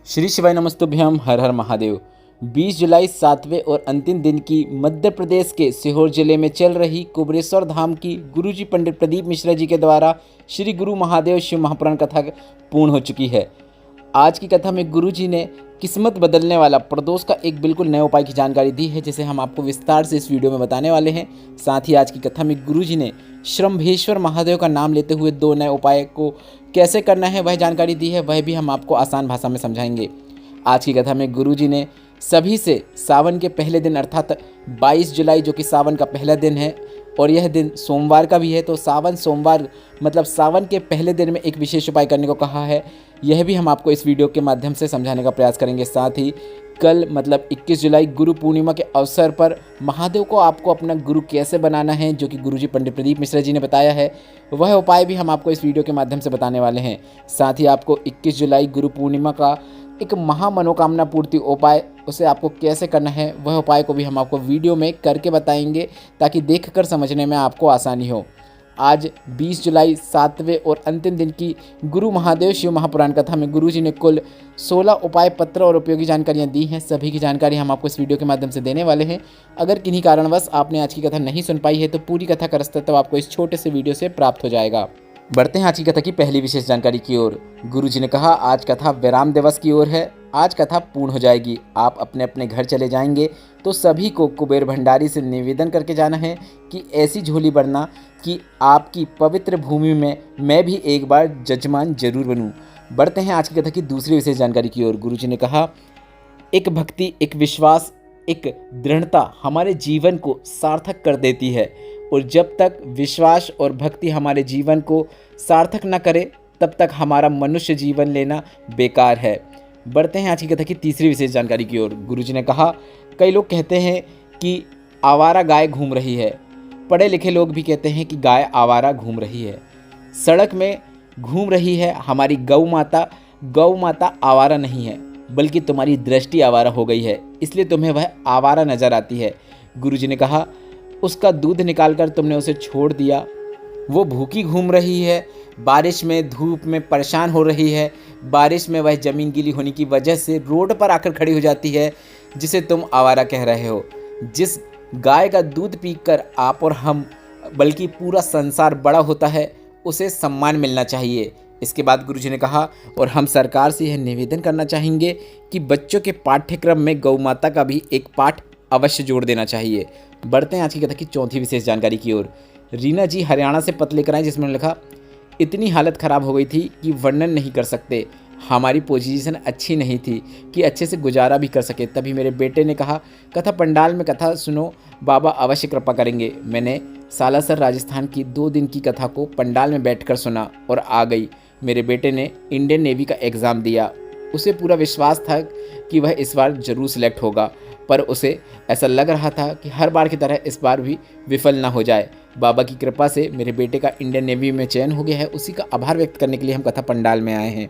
श्री शिवाय नमस्तुभ्यम हर हर महादेव। 20 जुलाई 7वें और अंतिम दिन की मध्य प्रदेश के सीहोर जिले में चल रही कुबरेश्वर धाम की गुरुजी पंडित प्रदीप मिश्रा जी के द्वारा श्री गुरु महादेव शिव महापुराण कथा पूर्ण हो चुकी है। आज की कथा में गुरुजी ने किस्मत बदलने वाला प्रदोष का एक बिल्कुल नए उपाय की जानकारी दी है, जिसे हम आपको विस्तार से इस वीडियो में बताने वाले हैं। साथ ही आज की कथा में गुरुजी ने श्रम्भेश्वर महादेव का नाम लेते हुए 2 नए उपाय को कैसे करना है वह जानकारी दी है, वह भी हम आपको आसान भाषा में समझाएंगे। आज की कथा में गुरुजी ने सभी से सावन के पहले दिन अर्थात 22 जुलाई जो कि सावन का पहला दिन है और यह दिन सोमवार का भी है, तो सावन सोमवार मतलब सावन के पहले दिन में एक विशेष उपाय करने को कहा है। यह भी हम आपको इस वीडियो के माध्यम से समझाने का प्रयास करेंगे। साथ ही कल मतलब 21 जुलाई गुरु पूर्णिमा के अवसर पर महादेव को आपको अपना गुरु कैसे बनाना है, जो कि गुरुजी पंडित प्रदीप मिश्रा जी ने बताया है, वह उपाय भी हम आपको इस वीडियो के माध्यम से बताने वाले हैं। साथ ही आपको 21 जुलाई गुरु पूर्णिमा का एक महामनोकामना पूर्ति उपाय, उसे आपको कैसे करना है वह उपाय को भी हम आपको वीडियो में करके बताएंगे, ताकि देखकर समझने में आपको आसानी हो। आज 20 जुलाई 7वें और अंतिम दिन की गुरु महादेव शिव महापुराण कथा में गुरुजी ने कुल 16 उपाय पत्र और उपयोगी जानकारियां दी हैं। सभी की जानकारी हम आपको इस वीडियो के माध्यम से देने वाले हैं। अगर किन्हीं कारणवश आपने आज की कथा नहीं सुन पाई है तो पूरी कथा का रस्ता आपको इस छोटे से वीडियो से प्राप्त हो जाएगा। बढ़ते हैं आज की कथा की पहली विशेष जानकारी की ओर। गुरुजी ने कहा आज कथा विराम दिवस की ओर है। आज कथा पूर्ण हो जाएगी, आप अपने अपने घर चले जाएंगे तो सभी को कुबेर भंडारी से निवेदन करके जाना है कि ऐसी झोली भरना कि आपकी पवित्र भूमि में मैं भी एक बार जजमान जरूर बनूं। बढ़ते हैं आज की कथा की दूसरी विशेष जानकारी की ओर। गुरुजी ने कहा एक भक्ति, एक विश्वास, एक दृढ़ता हमारे जीवन को सार्थक कर देती है, और जब तक विश्वास और भक्ति हमारे जीवन को सार्थक न करे तब तक हमारा मनुष्य जीवन लेना बेकार है। बढ़ते हैं आज की कथा की तीसरी विशेष जानकारी की ओर। गुरुजी ने कहा कई लोग कहते हैं कि आवारा गाय घूम रही है, पढ़े लिखे लोग भी कहते हैं कि गाय आवारा घूम रही है, सड़क में घूम रही है हमारी गौ माता आवारा नहीं है, बल्कि तुम्हारी दृष्टि आवारा हो गई है, इसलिए तुम्हें वह आवारा नजर आती है। गुरुजी ने कहा उसका दूध निकालकर तुमने उसे छोड़ दिया, वो भूखी घूम रही है, बारिश में धूप में परेशान हो रही है, बारिश में वह ज़मीन गीली होने की वजह से रोड पर आकर खड़ी हो जाती है, जिसे तुम आवारा कह रहे हो। जिस गाय का दूध पीकर आप और हम बल्कि पूरा संसार बड़ा होता है, उसे सम्मान मिलना चाहिए। इसके बाद गुरुजी ने कहा और हम सरकार से यह निवेदन करना चाहेंगे कि बच्चों के पाठ्यक्रम में गौ माता का भी एक पाठ अवश्य जोड़ देना चाहिए। बढ़ते हैं आज की कथा की चौथी विशेष जानकारी की ओर। रीना जी हरियाणा से पत्र लेकर आए, जिसमें लिखा इतनी हालत ख़राब हो गई थी कि वर्णन नहीं कर सकते, हमारी पोजीशन अच्छी नहीं थी कि अच्छे से गुजारा भी कर सके। तभी मेरे बेटे ने कहा कथा पंडाल में कथा सुनो, बाबा अवश्य कृपा करेंगे। मैंने सालासर राजस्थान की 2 दिन की कथा को पंडाल में बैठकर सुना और आ गई। मेरे बेटे ने इंडियन नेवी का एग्ज़ाम दिया, उसे पूरा विश्वास था कि वह इस बार ज़रूर सिलेक्ट होगा, पर उसे ऐसा लग रहा था कि हर बार की तरह इस बार भी विफल ना हो जाए। बाबा की कृपा से मेरे बेटे का इंडियन नेवी में चयन हो गया है, उसी का आभार व्यक्त करने के लिए हम कथा पंडाल में आए हैं।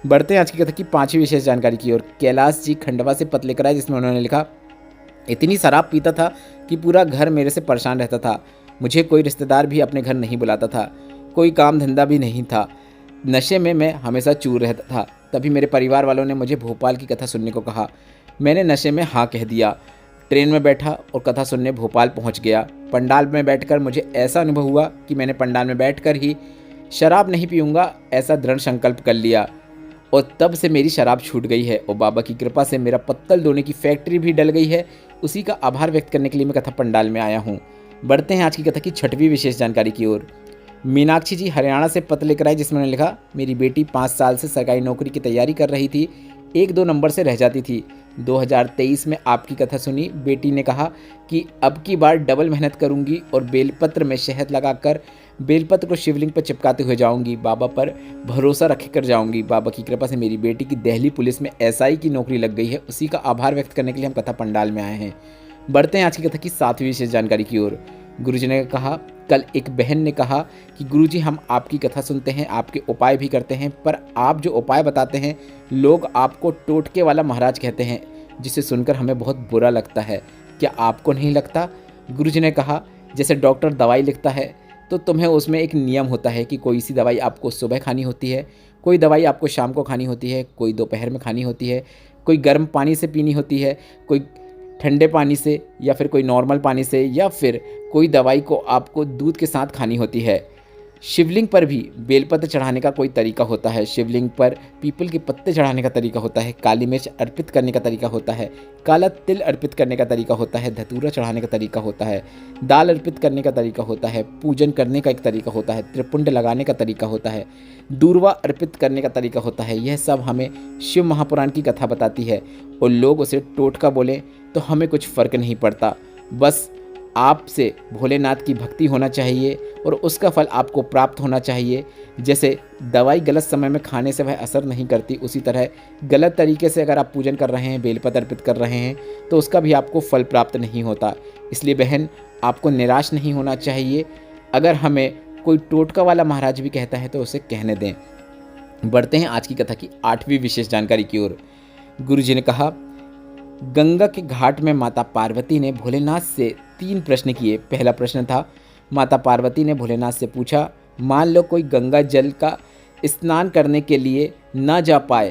बढ़ते हैं आज की कथा की 5वीं विशेष जानकारी की ओर। कैलाश जी खंडवा से पत्र लेकर आए, जिसमें उन्होंने लिखा इतनी शराब पीता था कि पूरा घर मेरे से परेशान रहता था, मुझे कोई रिश्तेदार भी अपने घर नहीं बुलाता था, कोई काम धंधा भी नहीं था, नशे में मैं हमेशा चूर रहता था। तभी मेरे परिवार वालों ने मुझे भोपाल की कथा सुनने को कहा, मैंने नशे में हाँ कह दिया, ट्रेन में बैठा और कथा सुनने भोपाल पहुंच गया। पंडाल में बैठकर मुझे ऐसा अनुभव हुआ कि मैंने पंडाल में बैठकर ही शराब नहीं पीऊँगा ऐसा दृढ़ संकल्प कर लिया, और तब से मेरी शराब छूट गई है और बाबा की कृपा से मेरा पत्तल धोने की फैक्ट्री भी डल गई है, उसी का आभार व्यक्त करने के लिए मैं कथा पंडाल में आया हूँ। बढ़ते हैं आज की कथा की 6वीं विशेष जानकारी की ओर। मीनाक्षी जी हरियाणा से पत्र लेकर आई, जिसमें उन्होंने लिखा मेरी बेटी 5 साल से सरकारी नौकरी की तैयारी कर रही थी, 1-2 नंबर से रह जाती थी। 2023 में आपकी कथा सुनी, बेटी ने कहा कि अब की बार डबल मेहनत करूंगी और बेलपत्र में शहद लगाकर बेलपत्र को शिवलिंग पर चिपकाते हुए जाऊंगी, बाबा पर भरोसा रख कर जाऊंगी। बाबा की कृपा से मेरी बेटी की दिल्ली पुलिस में एसआई की नौकरी लग गई है, उसी का आभार व्यक्त करने के लिए हम कथा पंडाल में आए हैं। बढ़ते हैं आज की कथा की 7वीं विशेष जानकारी की ओर। गुरुजी ने कहा कल एक बहन ने कहा कि गुरुजी हम आपकी कथा सुनते हैं, आपके उपाय भी करते हैं, पर आप जो उपाय बताते हैं लोग आपको टोटके वाला महाराज कहते हैं, जिसे सुनकर हमें बहुत बुरा लगता है, क्या आपको नहीं लगता? गुरुजी ने कहा जैसे डॉक्टर दवाई लिखता है तो तुम्हें उसमें एक नियम होता है कि कोई सी दवाई आपको सुबह खानी होती है, कोई दवाई आपको शाम को खानी होती है, कोई दोपहर में खानी होती है, कोई गर्म पानी से पीनी होती है, कोई ठंडे पानी से, या फिर कोई नॉर्मल पानी से, या फिर कोई दवाई को आपको दूध के साथ खानी होती है। शिवलिंग पर भी बेलपत्र चढ़ाने का कोई तरीका होता है, शिवलिंग पर पीपल के पत्ते चढ़ाने का तरीका होता है, काली मिर्च अर्पित करने का तरीका होता है, काला तिल अर्पित करने का तरीका होता है, धतूरा चढ़ाने का तरीका होता है, दाल अर्पित करने का तरीका होता है, पूजन करने का एक तरीका होता है, त्रिपुंड लगाने का तरीका होता है, दूर्वा अर्पित करने का तरीका होता है। यह सब हमें शिव महापुराण की कथा बताती है, और लोग उसे टोटका बोलें तो हमें कुछ फ़र्क नहीं पड़ता। बस आपसे भोलेनाथ की भक्ति होना चाहिए और उसका फल आपको प्राप्त होना चाहिए। जैसे दवाई गलत समय में खाने से वह असर नहीं करती, उसी तरह गलत तरीके से अगर आप पूजन कर रहे हैं, बेलपत्र अर्पित कर रहे हैं, तो उसका भी आपको फल प्राप्त नहीं होता। इसलिए बहन, आपको निराश नहीं होना चाहिए। अगर हमें कोई टोटका वाला महाराज भी कहता है तो उसे कहने दें। बढ़ते हैं आज की कथा की 8वीं विशेष जानकारी की ओर। गुरु जी ने कहा, गंगा के घाट में माता पार्वती ने भोलेनाथ से 3 प्रश्न किए। पहला प्रश्न था, माता पार्वती ने भोलेनाथ से पूछा, मान लो कोई गंगा जल का स्नान करने के लिए ना जा पाए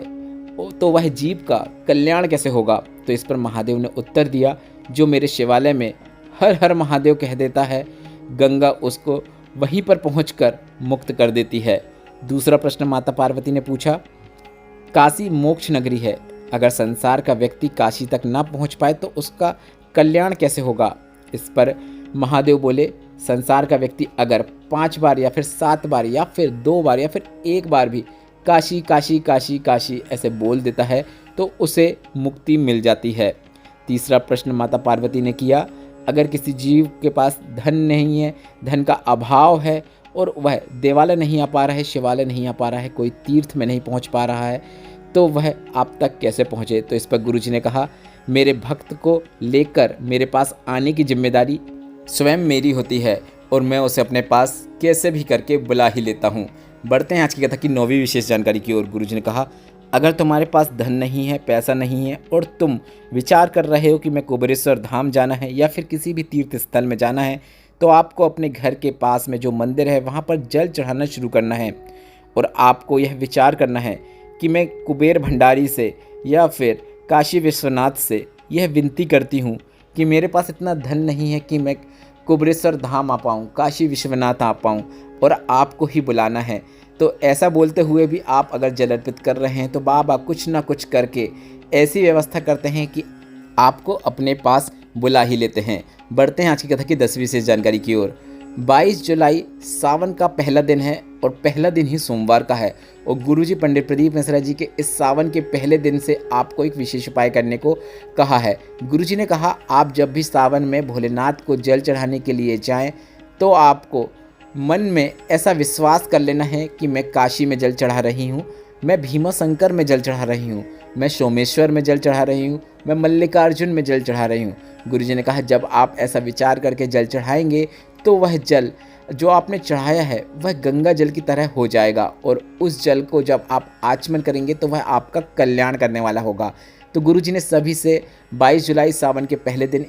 तो वह जीव का कल्याण कैसे होगा? तो इस पर महादेव ने उत्तर दिया, जो मेरे शिवालय में हर हर महादेव कह देता है, गंगा उसको वहीं पर पहुंचकर मुक्त कर देती है। दूसरा प्रश्न माता पार्वती ने पूछा, काशी मोक्ष नगरी है, अगर संसार का व्यक्ति काशी तक ना पहुंच पाए तो उसका कल्याण कैसे होगा? इस पर महादेव बोले, संसार का व्यक्ति अगर 5 बार या फिर 7 बार या फिर 2 बार या फिर 1 बार भी काशी काशी काशी काशी ऐसे बोल देता है तो उसे मुक्ति मिल जाती है। तीसरा प्रश्न माता पार्वती ने किया, अगर किसी जीव के पास धन नहीं है, धन का अभाव है और वह देवालय नहीं आ पा रहा है, शिवालय नहीं आ पा रहा है, कोई तीर्थ में नहीं पहुंच पा रहा है, तो वह आप तक कैसे पहुँचे? तो इस पर गुरुजी ने कहा, मेरे भक्त को लेकर मेरे पास आने की जिम्मेदारी स्वयं मेरी होती है और मैं उसे अपने पास कैसे भी करके बुला ही लेता हूँ। बढ़ते हैं आज की कथा की 9वीं विशेष जानकारी की ओर। गुरुजी ने कहा, अगर तुम्हारे पास धन नहीं है, पैसा नहीं है और तुम विचार कर रहे हो कि मैं कुबेरेश्वर धाम जाना है या फिर किसी भी तीर्थ स्थल में जाना है, तो आपको अपने घर के पास में जो मंदिर है वहाँ पर जल चढ़ाना शुरू करना है और आपको यह विचार करना है कि मैं कुबेर भंडारी से या फिर काशी विश्वनाथ से यह विनती करती हूँ कि मेरे पास इतना धन नहीं है कि मैं कुबेरेश्वर धाम आ पाऊँ, काशी विश्वनाथ आ पाऊँ, और आपको ही बुलाना है। तो ऐसा बोलते हुए भी आप अगर जल अर्पित कर रहे हैं तो बाबा कुछ ना कुछ करके ऐसी व्यवस्था करते हैं कि आपको अपने पास बुला ही लेते हैं। बढ़ते हैं आज की कथा की 10वीं विशेष जानकारी की ओर। 22 जुलाई सावन का पहला दिन है और पहला दिन ही सोमवार का है, और गुरुजी पंडित प्रदीप मिश्रा जी के इस सावन के पहले दिन से आपको एक विशेष उपाय करने को कहा है। गुरुजी ने कहा, आप जब भी सावन में भोलेनाथ को जल चढ़ाने के लिए जाएं तो आपको मन में ऐसा विश्वास कर लेना है कि मैं काशी में जल चढ़ा रही हूँ, मैं भीमाशंकर में जल चढ़ा रही हूँ, मैं सोमेश्वर में जल चढ़ा रही हूँ, मैं मल्लिकार्जुन में जल चढ़ा रही हूँ। गुरुजी ने कहा, जब आप ऐसा विचार करके जल चढ़ाएंगे तो वह जल जो आपने चढ़ाया है वह गंगा जल की तरह हो जाएगा, और उस जल को जब आप आचमन करेंगे तो वह आपका कल्याण करने वाला होगा। तो गुरुजी ने सभी से 22 जुलाई सावन के पहले दिन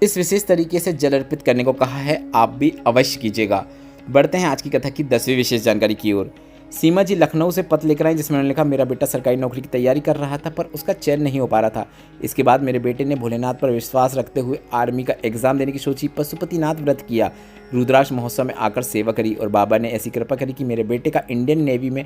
इस विशेष तरीके से जल अर्पित करने को कहा है, आप भी अवश्य कीजिएगा। बढ़ते हैं आज की कथा की 10वीं विशेष जानकारी की ओर। सीमा जी लखनऊ से पत्र लेकर आई, जिसमें उन्होंने लिखा, मेरा बेटा सरकारी नौकरी की तैयारी कर रहा था पर उसका चयन नहीं हो पा रहा था। इसके बाद मेरे बेटे ने भोलेनाथ पर विश्वास रखते हुए आर्मी का एग्जाम देने की सोची, पशुपतिनाथ व्रत किया, रुद्राक्ष महोत्सव में आकर सेवा करी और बाबा ने ऐसी कृपा करी कि मेरे बेटे का इंडियन नेवी में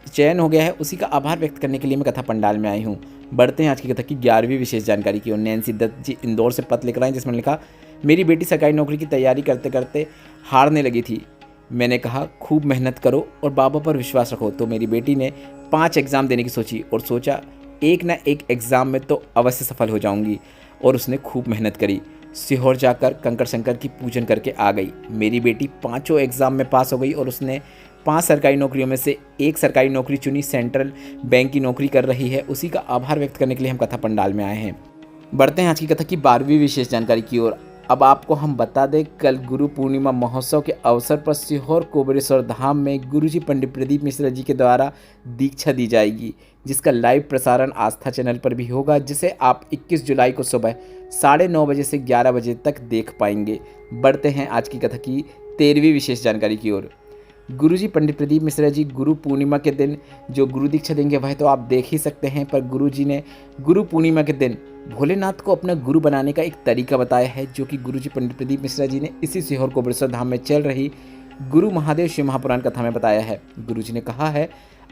चयन हो गया है। उसी का आभार व्यक्त करने के लिए मैं कथा पंडाल में आई हूँ। बढ़ते हैं आज की कथा की 11वीं विशेष जानकारी की ओर। नैन्सी दत्त जी इंदौर से पत्र लेकर आई, जिसमें लिखा, मेरी बेटी सरकारी नौकरी की तैयारी करते करते हारने लगी थी। मैंने कहा खूब मेहनत करो और बाबा पर विश्वास रखो। तो मेरी बेटी ने 5 एग्ज़ाम देने की सोची और सोचा एक ना एक एग्ज़ाम में तो अवश्य सफल हो जाऊंगी, और उसने खूब मेहनत करी। सीहोर जाकर कंकर शंकर की पूजन करके आ गई। मेरी बेटी 5 एग्ज़ाम में पास हो गई और उसने 5 सरकारी नौकरियों में से 1 सरकारी नौकरी चुनी, सेंट्रल बैंक की नौकरी कर रही है। उसी का आभार व्यक्त करने के लिए हम कथा पंडाल में आए हैं। बढ़ते हैं आज की कथा की 12वीं विशेष जानकारी की ओर। अब आपको हम बता दें, कल गुरु पूर्णिमा महोत्सव के अवसर पर सीहोर कुबेरेश्वर धाम में गुरुजी पंडित प्रदीप मिश्रा जी के द्वारा दीक्षा दी जाएगी, जिसका लाइव प्रसारण आस्था चैनल पर भी होगा, जिसे आप 21 जुलाई को सुबह 9:30 बजे से 11 बजे तक देख पाएंगे। बढ़ते हैं आज की कथा की 13वीं विशेष जानकारी की ओर। गुरुजी पंडित प्रदीप मिश्रा जी गुरु पूर्णिमा के दिन जो गुरु दीक्षा देंगे वह तो आप देख ही सकते हैं, पर गुरुजी ने गुरु पूर्णिमा के दिन भोलेनाथ को अपना गुरु बनाने का एक तरीका बताया है, जो कि गुरुजी पंडित प्रदीप मिश्रा जी ने इसी सीहोर कोबरेश्वर धाम में चल रही गुरु महादेव शिव महापुराण कथा में बताया है। गुरुजी ने कहा है,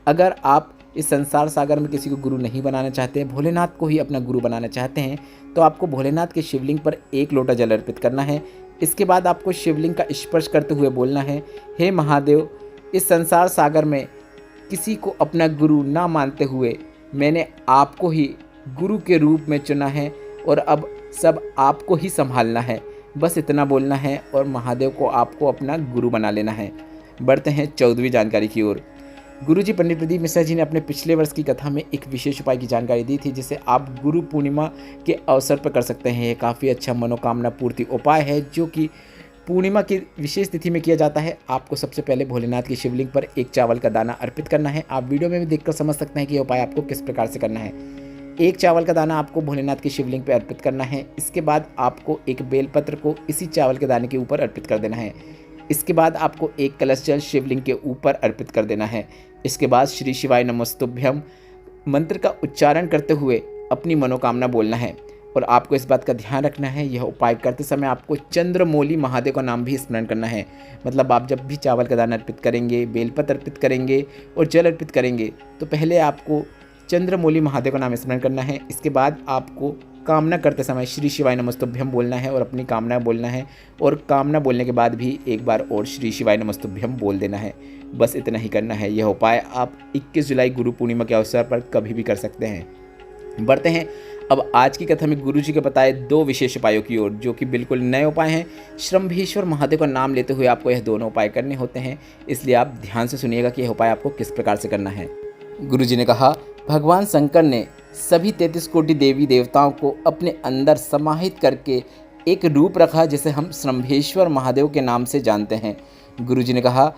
अगर आप इस संसार सागर में किसी को गुरु नहीं बनाना चाहते, भोलेनाथ को ही अपना गुरु बनाना चाहते हैं, तो आपको भोलेनाथ के शिवलिंग पर 1 लोटा जल अर्पित करना है। इसके बाद आपको शिवलिंग का स्पर्श करते हुए बोलना है, हे महादेव, इस संसार सागर में किसी को अपना गुरु ना मानते हुए मैंने आपको ही गुरु के रूप में चुना है और अब सब आपको ही संभालना है। बस इतना बोलना है और महादेव को आपको अपना गुरु बना लेना है। बढ़ते हैं 14वीं जानकारी की ओर। गुरुजी पंडित प्रदीप मिश्रा जी ने अपने पिछले वर्ष की कथा में एक विशेष उपाय की जानकारी दी थी, जिसे आप गुरु पूर्णिमा के अवसर पर कर सकते हैं। ये काफ़ी अच्छा मनोकामना पूर्ति उपाय है, जो कि पूर्णिमा की विशेष तिथि में किया जाता है। आपको सबसे पहले भोलेनाथ की शिवलिंग पर 1 चावल का दाना अर्पित करना है। आप वीडियो में भी देखकर समझ सकते हैं कि यह उपाय आपको किस प्रकार से करना है। 1 चावल का दाना आपको भोलेनाथ की शिवलिंग पर अर्पित करना है। इसके बाद आपको एक बेलपत्र को इसी चावल के दाने के ऊपर अर्पित कर देना है। इसके बाद आपको 1 कलश जल शिवलिंग के ऊपर अर्पित कर देना है। इसके बाद श्री शिवाय नमस्तुभ्यम मंत्र का उच्चारण करते हुए अपनी मनोकामना बोलना है। और आपको इस बात का ध्यान रखना है, यह उपाय करते समय आपको चंद्रमौली महादेव का नाम भी स्मरण करना है। मतलब आप जब भी चावल का दाना अर्पित करेंगे, बेलपत्र अर्पित करेंगे और जल अर्पित करेंगे, तो पहले आपको चंद्रमौली महादेव का नाम स्मरण करना है। इसके बाद आपको कामना करते समय श्री शिवाय नमस्तुभ्यम बोलना है और अपनी कामना बोलना है। और कामना बोलने के बाद भी एक बार और श्री शिवाय नमस्तुभ्यम बोल देना है। बस इतना ही करना है। यह उपाय आप 21 जुलाई गुरु पूर्णिमा के अवसर पर कभी भी कर सकते हैं। बढ़ते हैं अब आज की कथा में गुरुजी के बताए 2 विशेष उपायों की ओर, जो कि बिल्कुल नए उपाय हैं। श्रम्भेश्वर महादेव का नाम लेते हुए आपको यह दोनों उपाय करने होते हैं, इसलिए आप ध्यान से सुनिएगा कि यह उपाय आपको किस प्रकार से करना है। गुरुजी ने कहा, भगवान शंकर ने सभी 33 कोटि देवी देवताओं को अपने अंदर समाहित करके एक रूप रखा, जिसे हम श्रम्भेश्वर महादेव के नाम से जानते हैं। गुरुजी ने कहा,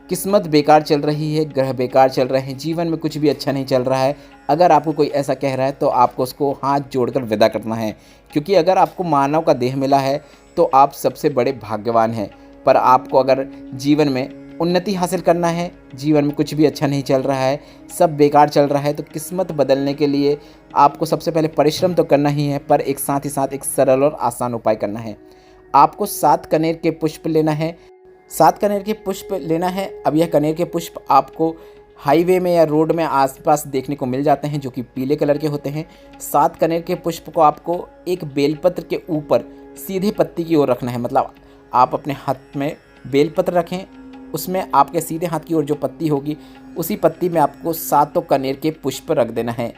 किस्मत बेकार चल रही है, ग्रह बेकार चल रहे हैं, जीवन में कुछ भी अच्छा नहीं चल रहा है। अगर आपको कोई ऐसा कह रहा है तो आपको उसको हाथ जोड़कर विदा करना है, क्योंकि अगर आपको मानव का देह मिला है तो आप सबसे बड़े भाग्यवान हैं। पर आपको अगर जीवन में उन्नति हासिल करना है, जीवन में कुछ भी अच्छा नहीं चल रहा है, सब बेकार चल रहा है, तो किस्मत बदलने के लिए आपको सबसे पहले परिश्रम तो करना ही है, पर एक साथ ही साथ एक सरल और आसान उपाय करना है। आपको 7 कनेर के पुष्प लेना है। 7 कनेर के पुष्प लेना है। अब यह कनेर के पुष्प आपको हाईवे में या रोड में आसपास देखने को मिल जाते हैं, जो कि पीले कलर के होते हैं। 7 कनेर के पुष्प को आपको एक बेलपत्र के ऊपर सीधे पत्ती की ओर रखना है। मतलब आप अपने हाथ में बेलपत्र रखें, उसमें आपके सीधे हाथ की ओर जो पत्ती होगी, उसी पत्ती में आपको 7 कनेर के पुष्प रख देना है।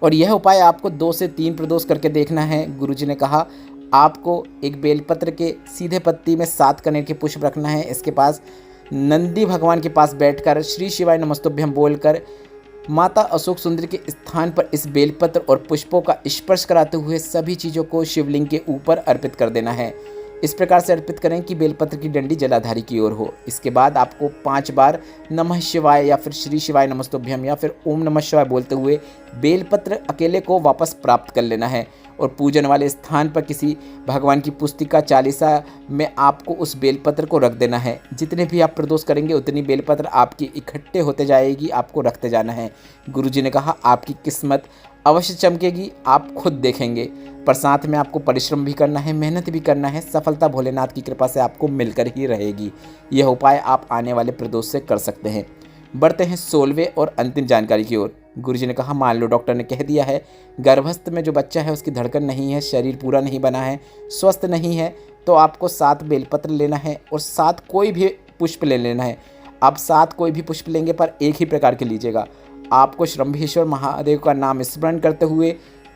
और यह उपाय आपको 2 से 3 प्रदोष करके देखना है। गुरुजी ने कहा, आपको एक बेलपत्र के सीधे पत्ती में 7 कनेर के पुष्प रखना है। इसके पास नंदी भगवान के पास बैठकर श्री शिवाय नमस्तुभ्यम बोलकर माता अशोक सुंदरी के स्थान पर इस बेलपत्र और पुष्पों का स्पर्श कराते हुए सभी चीज़ों को शिवलिंग के ऊपर अर्पित कर देना है। इस प्रकार से अर्पित करें कि बेलपत्र की डंडी जलाधारी की ओर हो। इसके बाद आपको 5 बार नमः शिवाय या फिर श्री शिवाय नमस्तुभ्यम या फिर ओम नमः शिवाय बोलते हुए बेलपत्र अकेले को वापस प्राप्त कर लेना है। और पूजन वाले स्थान पर किसी भगवान की पुस्तिका चालीसा में आपको उस बेलपत्र को रख देना है। जितने भी आप प्रदोष करेंगे उतनी बेलपत्र आपकी इकट्ठे होते जाएगी, आपको रखते जाना है। गुरुजी ने कहा, आपकी किस्मत अवश्य चमकेगी, आप खुद देखेंगे। पर साथ में आपको परिश्रम भी करना है, मेहनत भी करना है। सफलता भोलेनाथ की कृपा से आपको मिलकर ही रहेगी। यह उपाय आप आने वाले प्रदोष से कर सकते हैं। बढ़ते हैं 16वें और अंतिम जानकारी की ओर। गुरुजी ने कहा, मान लो डॉक्टर ने कह दिया है गर्भस्थ में जो बच्चा है उसकी धड़कन नहीं है, शरीर पूरा नहीं बना है, स्वस्थ नहीं है, तो आपको 7 बेलपत्र लेना है और 7 कोई भी पुष्प ले लेना है। आप 7 कोई भी पुष्प लेंगे पर एक ही प्रकार के लीजिएगा। आपको श्रम्भेश्वर महादेव का नाम स्मरण करते हुए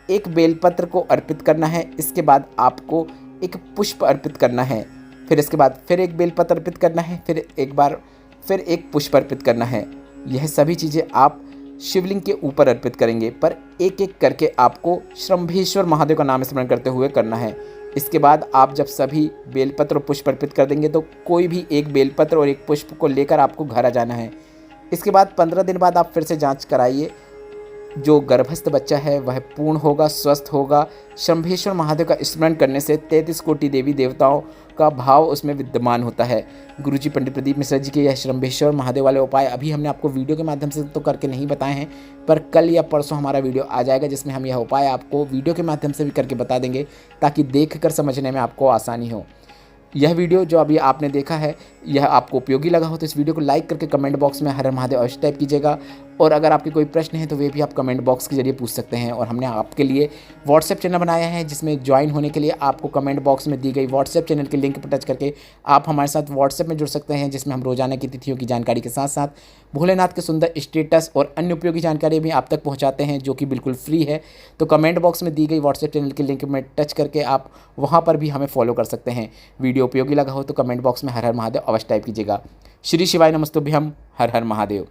एक बेलपत्र को अर्पित करना है। इसके बाद आपको एक पुष्प अर्पित करना है। फिर इसके बाद फिर एक बेलपत्र अर्पित करना है, फिर एक पुष्प अर्पित करना है। यह सभी चीज़ें आप शिवलिंग के ऊपर अर्पित करेंगे, पर एक एक करके आपको श्रम्भेश्वर महादेव का नाम स्मरण करते हुए करना है। इसके बाद आप जब सभी बेलपत्र और पुष्प अर्पित कर देंगे तो कोई भी एक बेलपत्र और एक पुष्प को लेकर आपको घर आ जाना है। इसके बाद 15 दिन बाद आप फिर से जांच कराइए जो गर्भस्थ बच्चा है वह पूर्ण होगा, स्वस्थ होगा। शंभेश्वर महादेव का स्मरण करने से 33 कोटि देवी देवताओं का भाव उसमें विद्यमान होता है। गुरुजी पंडित प्रदीप मिश्रा जी के यह शंभेश्वर महादेव वाले उपाय अभी हमने आपको वीडियो के माध्यम से तो करके नहीं बताए हैं, पर कल या परसों हमारा वीडियो आ जाएगा जिसमें हम यह उपाय आपको वीडियो के माध्यम से भी करके बता देंगे, ताकि देखकर समझने में आपको आसानी हो। यह वीडियो जो अभी आपने देखा है यह आपको उपयोगी लगा हो तो इस वीडियो को लाइक करके कमेंट बॉक्स में हर हर महादेव अवश्य टाइप कीजिएगा। और अगर आपके कोई प्रश्न है तो वे भी आप कमेंट बॉक्स के जरिए पूछ सकते हैं। और हमने आपके लिए व्हाट्सएप चैनल बनाया है जिसमें ज्वाइन होने के लिए आपको कमेंट बॉक्स में दी गई व्हाट्सएप चैनल के लिंक पर टच करके आप हमारे साथ व्हाट्सएप में जुड़ सकते हैं, जिसमें हम रोजाना की तिथियों की जानकारी के साथ साथ भोलेनाथ के सुंदर स्टेटस और अन्य उपयोगी जानकारी भी आप तक पहुँचाते हैं, जो कि बिल्कुल फ्री है। तो कमेंट बॉक्स में दी गई व्हाट्सएप चैनल के लिंक में टच करके आप वहाँ पर भी हमें फॉलो कर सकते हैं। वीडियो उपयोगी लगा हो तो कमेंट बॉक्स में हर हर महादेव अवश्य टाइप कीजिएगा। श्री शिवाय नमस्तुभ्यम। हर हर महादेव।